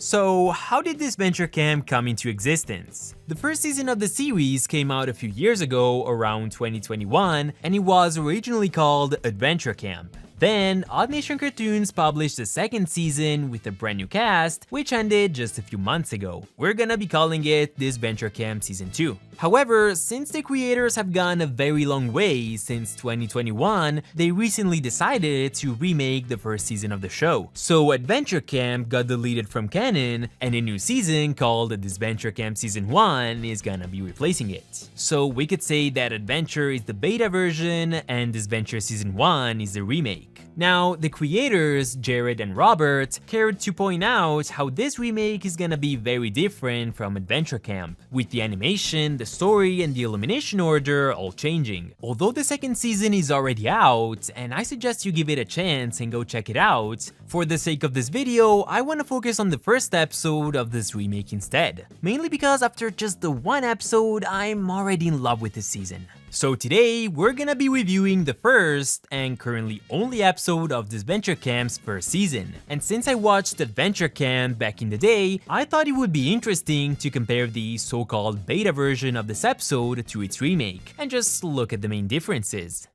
So, how did Disventure Camp come into existence? The first season of the series came out a few years ago, around 2021, and it was originally called Adventure Camp. Then, Odd Nation Cartoons published the second season with a brand new cast, which ended just a few months ago. We're gonna be calling it Disventure Camp Season 2. However, since the creators have gone a very long way since 2021, they recently decided to remake the first season of the show. So Adventure Camp got deleted from canon, and a new season called Disventure Camp Season 1 is gonna be replacing it. So we could say that Adventure is the beta version, and Disventure Season 1 is the remake. Now, the creators, Jared and Robert, cared to point out how this remake is gonna be very different from Adventure Camp, with the animation, the story, and the elimination order all changing. Although the second season is already out, and I suggest you give it a chance and go check it out, for the sake of this video, I wanna focus on the first episode of this remake instead. Mainly because after just the one episode, I'm already in love with this season. So today, we're gonna be reviewing the first, and currently only episode of Disventure Camp's first season. And since I watched Adventure Camp back in the day, I thought it would be interesting to compare the so-called beta version of this episode to its remake, and just look at the main differences.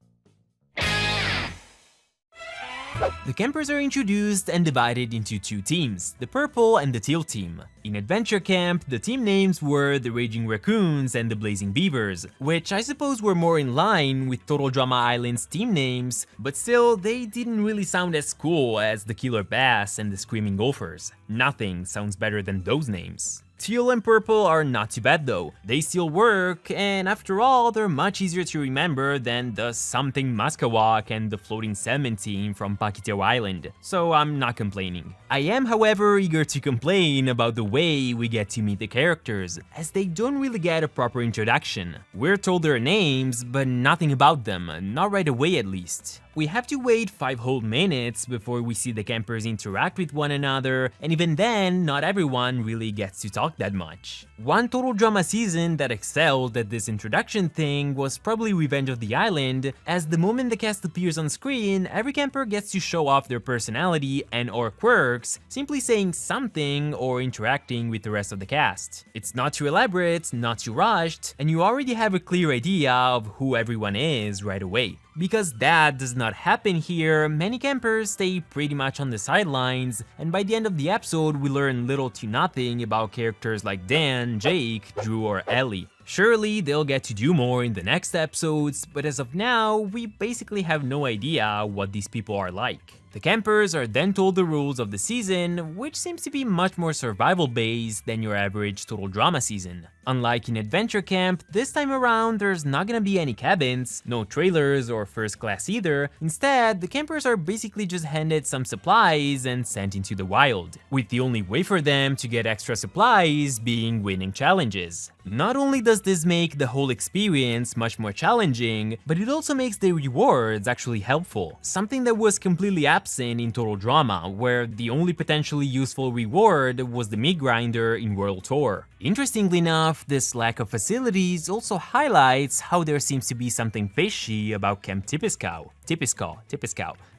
The campers are introduced and divided into two teams, the purple and the teal team. In Adventure Camp, the team names were the Raging Raccoons and the Blazing Beavers, which I suppose were more in line with Total Drama Island's team names, but still, they didn't really sound as cool as the Killer Bass and the Screaming Gophers. Nothing sounds better than those names. Teal and purple are not too bad though, they still work, and after all, they're much easier to remember than the Something Muskawak and the Floating Salmon team from Pakiteo Island, so I'm not complaining. I am, however, eager to complain about the way we get to meet the characters, as they don't really get a proper introduction. We're told their names, but nothing about them, not right away at least. We have to wait 5 whole minutes before we see the campers interact with one another, and even then, not everyone really gets to talk that much. One Total Drama season that excelled at this introduction thing was probably Revenge of the Island, as the moment the cast appears on screen, every camper gets to show off their personality and/or quirks, simply saying something or interacting with the rest of the cast. It's not too elaborate, not too rushed, and you already have a clear idea of who everyone is right away. Because that does not happen here, many campers stay pretty much on the sidelines, and by the end of the episode we learn little to nothing about characters like Dan, Jake, Drew, or Ellie. Surely they'll get to do more in the next episodes, but as of now, we basically have no idea what these people are like. The campers are then told the rules of the season, which seems to be much more survival-based than your average Total Drama season. Unlike in Adventure Camp, this time around there's not gonna be any cabins, no trailers or first class either. Instead, the campers are basically just handed some supplies and sent into the wild, with the only way for them to get extra supplies being winning challenges. Not only does this make the whole experience much more challenging, but it also makes the rewards actually helpful, something that was completely absent in Total Drama, where the only potentially useful reward was the meat grinder in World Tour. Interestingly enough, this lack of facilities also highlights how there seems to be something fishy about Camp Tipiskow,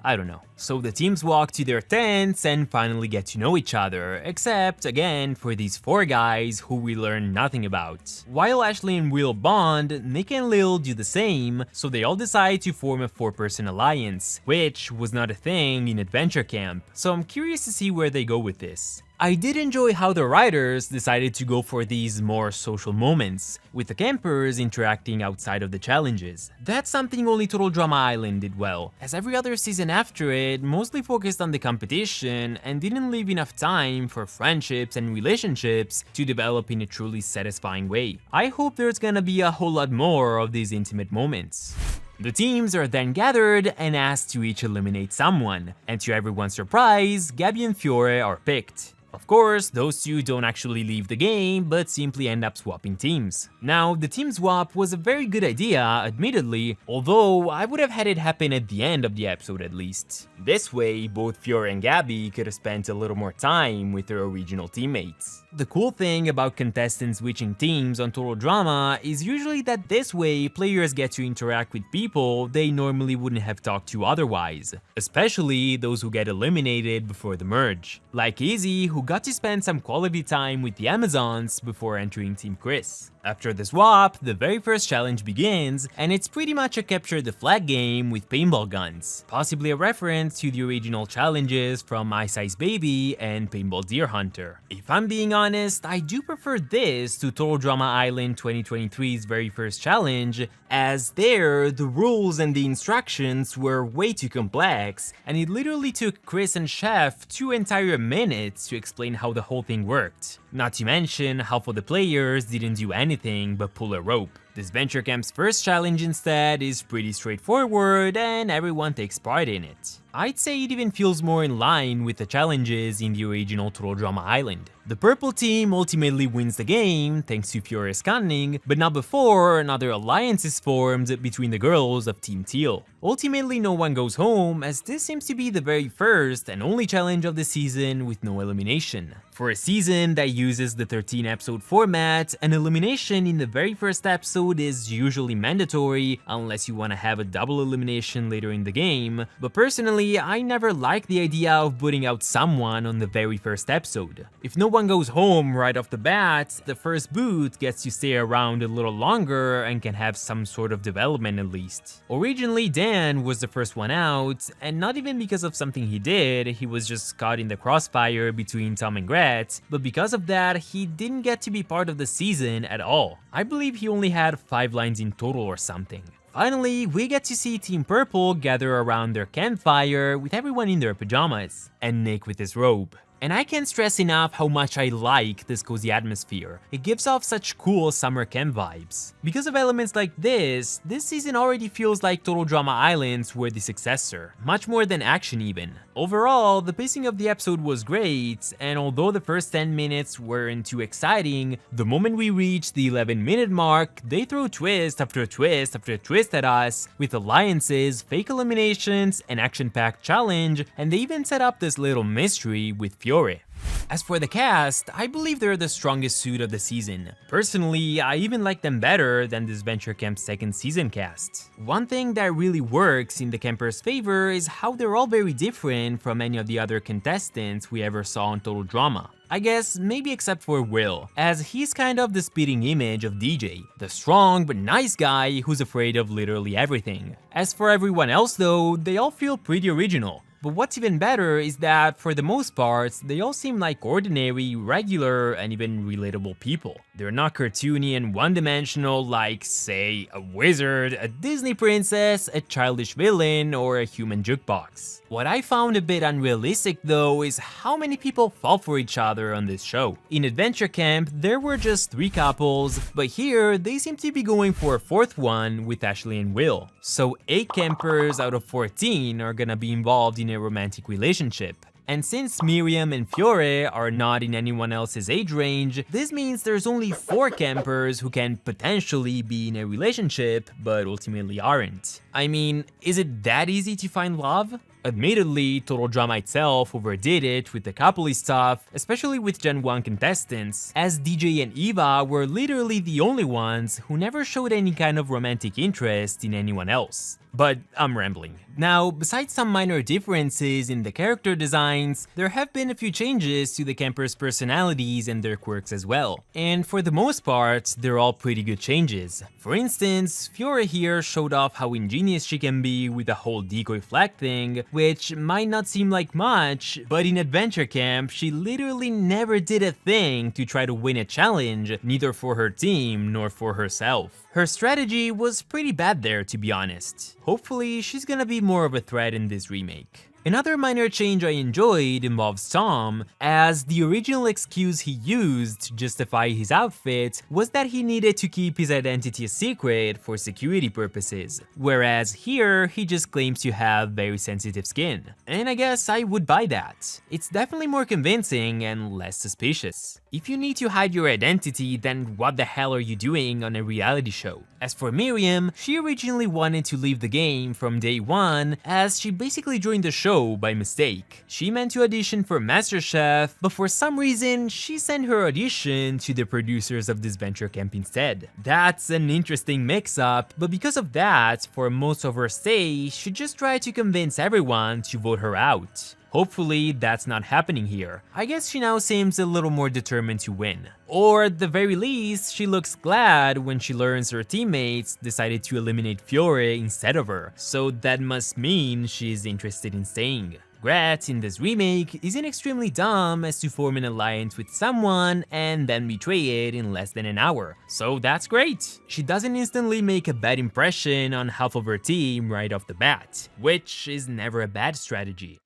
I don't know. So the teams walk to their tents and finally get to know each other, except, again, for these 4 guys who we learn nothing about. While Ashley and Will bond, Nick and Lil do the same, so they all decide to form a 4-person alliance, which was not a thing in Adventure Camp, so I'm curious to see where they go with this. I did enjoy how the writers decided to go for these more social moments, with the campers interacting outside of the challenges. That's something only Total Drama Island did well, as every other season after it mostly focused on the competition and didn't leave enough time for friendships and relationships to develop in a truly satisfying way. I hope there's gonna be a whole lot more of these intimate moments. The teams are then gathered and asked to each eliminate someone, and to everyone's surprise, Gabby and Fiore are picked. Of course, those two don't actually leave the game, but simply end up swapping teams. Now, the team swap was a very good idea, admittedly, although I would have had it happen at the end of the episode at least. This way, both Fiore and Gabby could have spent a little more time with their original teammates. The cool thing about contestants switching teams on Total Drama is usually that this way, players get to interact with people they normally wouldn't have talked to otherwise, especially those who get eliminated before the merge. Like Izzy, who got to spend some quality time with the Amazons before entering Team Chris. After the swap, the very first challenge begins, and it's pretty much a capture the flag game with paintball guns, possibly a reference to the original challenges from Ice Ice Baby and Paintball Deer Hunter. If I'm being honest, I do prefer this to Total Drama Island 2023's very first challenge, as there, the rules and the instructions were way too complex, and it literally took Chris and Chef 2 entire minutes to explain how the whole thing worked. Not to mention, half of the players didn't do anything but pull a rope. Disventure Camp's first challenge instead is pretty straightforward and everyone takes part in it. I'd say it even feels more in line with the challenges in the original Total Drama Island. The purple team ultimately wins the game thanks to Fiore's cunning, but not before another alliance is formed between the girls of Team Teal. Ultimately no one goes home, as this seems to be the very first and only challenge of the season with no elimination. For a season that uses the 13 episode format, an elimination in the very first episode is usually mandatory unless you want to have a double elimination later in the game, but personally I never liked the idea of putting out someone on the very first episode. If no one goes home right off the bat, the first boot gets to stay around a little longer and can have some sort of development at least. Originally Dan was the first one out, and not even because of something he did, he was just caught in the crossfire between Tom and Gret, but because of that he didn't get to be part of the season at all. I believe he only had 5 lines in total or something. Finally, we get to see Team Purple gather around their campfire with everyone in their pajamas, and Nick with his robe. And I can't stress enough how much I like this cozy atmosphere. It gives off such cool summer camp vibes. Because of elements like this season already feels like Total Drama Island's were the successor, much more than action even. Overall, the pacing of the episode was great, and although the first 10 minutes weren't too exciting, the moment we reached the 11-minute mark, they throw twist after twist after twist at us, with alliances, fake eliminations, an action-packed challenge, and they even set up this little mystery with Fiore. As for the cast, I believe they're the strongest suit of the season. Personally, I even like them better than Disventure Camp's second season cast. One thing that really works in the campers' favor is how they're all very different from any of the other contestants we ever saw on Total Drama. I guess maybe except for Will, as he's kind of the spitting image of DJ, the strong but nice guy who's afraid of literally everything. As for everyone else though, they all feel pretty original. But what's even better is that, for the most part, they all seem like ordinary, regular, and even relatable people. They're not cartoony and one-dimensional like, say, a wizard, a Disney princess, a childish villain, or a human jukebox. What I found a bit unrealistic though is how many people fall for each other on this show. In Adventure Camp, there were just 3 couples, but here they seem to be going for a 4th one with Ashley and Will. So 8 campers out of 14 are gonna be involved in a romantic relationship. And since Miriam and Fiore are not in anyone else's age range, this means there's only 4 campers who can potentially be in a relationship, but ultimately aren't. I mean, is it that easy to find love? Admittedly, Total Drama itself overdid it with the coupley stuff, especially with Gen 1 contestants, as DJ and Eva were literally the only ones who never showed any kind of romantic interest in anyone else. But I'm rambling. Now, besides some minor differences in the character designs, there have been a few changes to the campers' personalities and their quirks as well. And for the most part, they're all pretty good changes. For instance, Fiore here showed off how ingenious she can be with the whole decoy flag thing, which might not seem like much, but in Adventure Camp, she literally never did a thing to try to win a challenge, neither for her team nor for herself. Her strategy was pretty bad there, to be honest. Hopefully, she's gonna be more of a threat in this remake. Another minor change I enjoyed involves Tom, as the original excuse he used to justify his outfit was that he needed to keep his identity a secret for security purposes, whereas here he just claims to have very sensitive skin. And I guess I would buy that. It's definitely more convincing and less suspicious. If you need to hide your identity, then what the hell are you doing on a reality show? As for Miriam, she originally wanted to leave the game from day one, as she basically joined the show by mistake. She meant to audition for MasterChef, but for some reason, she sent her audition to the producers of Disventure Camp instead. That's an interesting mix-up, but because of that, for most of her stay, she just tried to convince everyone to vote her out. Hopefully that's not happening here. I guess she now seems a little more determined to win. Or at the very least, she looks glad when she learns her teammates decided to eliminate Fiore instead of her, so that must mean she's interested in staying. Grat in this remake isn't extremely dumb as to form an alliance with someone and then betray it in less than an hour, so that's great. She doesn't instantly make a bad impression on half of her team right off the bat, which is never a bad strategy.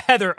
Heather.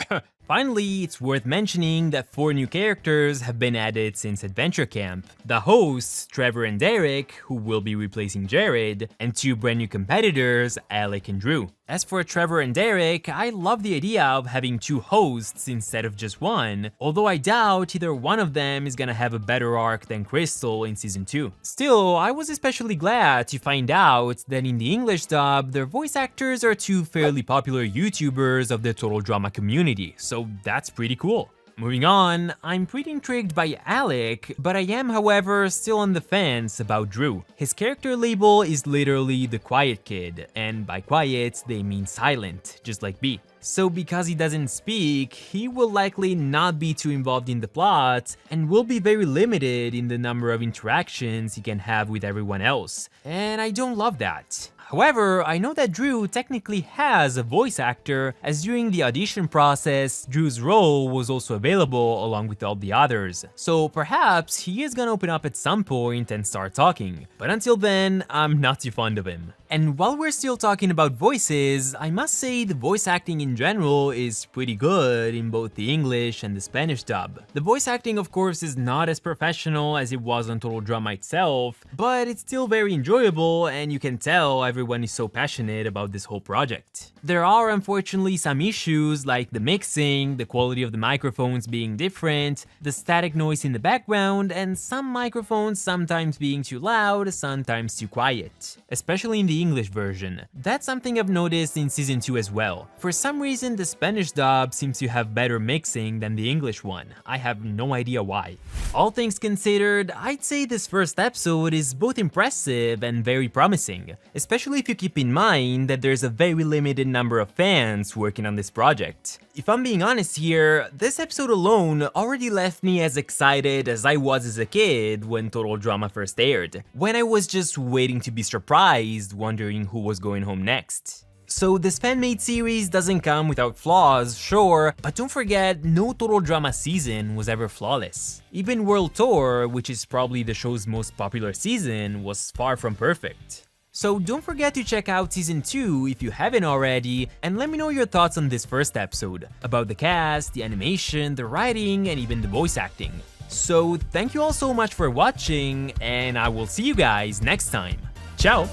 Finally, it's worth mentioning that 4 new characters have been added since Adventure Camp. The hosts, Trevor and Derek, who will be replacing Jared, and 2 brand new competitors, Alec and Drew. As for Trevor and Derek, I love the idea of having 2 hosts instead of just 1, although I doubt either one of them is gonna have a better arc than Crystal in Season 2. Still, I was especially glad to find out that in the English dub, their voice actors are 2 fairly popular YouTubers of the Total Drama community, so that's pretty cool. Moving on, I'm pretty intrigued by Alec, but I am, however, still on the fence about Drew. His character label is literally the quiet kid, and by quiet, they mean silent, just like B. So because he doesn't speak, he will likely not be too involved in the plot, and will be very limited in the number of interactions he can have with everyone else, and I don't love that. However, I know that Drew technically has a voice actor, as during the audition process, Drew's role was also available along with all the others, so perhaps he is gonna open up at some point and start talking, but until then, I'm not too fond of him. And while we're still talking about voices, I must say the voice acting in general is pretty good in both the English and the Spanish dub. The voice acting of course is not as professional as it was on Total Drama itself, but it's still very enjoyable and you can tell everyone is so passionate about this whole project. There are unfortunately some issues like the mixing, the quality of the microphones being different, the static noise in the background, and some microphones sometimes being too loud, sometimes too quiet, especially in the English version. That's something I've noticed in Season 2 as well. For some reason, the Spanish dub seems to have better mixing than the English one. I have no idea why. All things considered, I'd say this first episode is both impressive and very promising, especially if you keep in mind that there's a very limited number of fans working on this project. If I'm being honest here, this episode alone already left me as excited as I was as a kid when Total Drama first aired, when I was just waiting to be surprised, wondering who was going home next. So this fan-made series doesn't come without flaws, sure, but don't forget, no Total Drama season was ever flawless. Even World Tour, which is probably the show's most popular season, was far from perfect. So don't forget to check out Season 2 if you haven't already, and let me know your thoughts on this first episode, about the cast, the animation, the writing, and even the voice acting. So thank you all so much for watching, and I will see you guys next time. Ciao!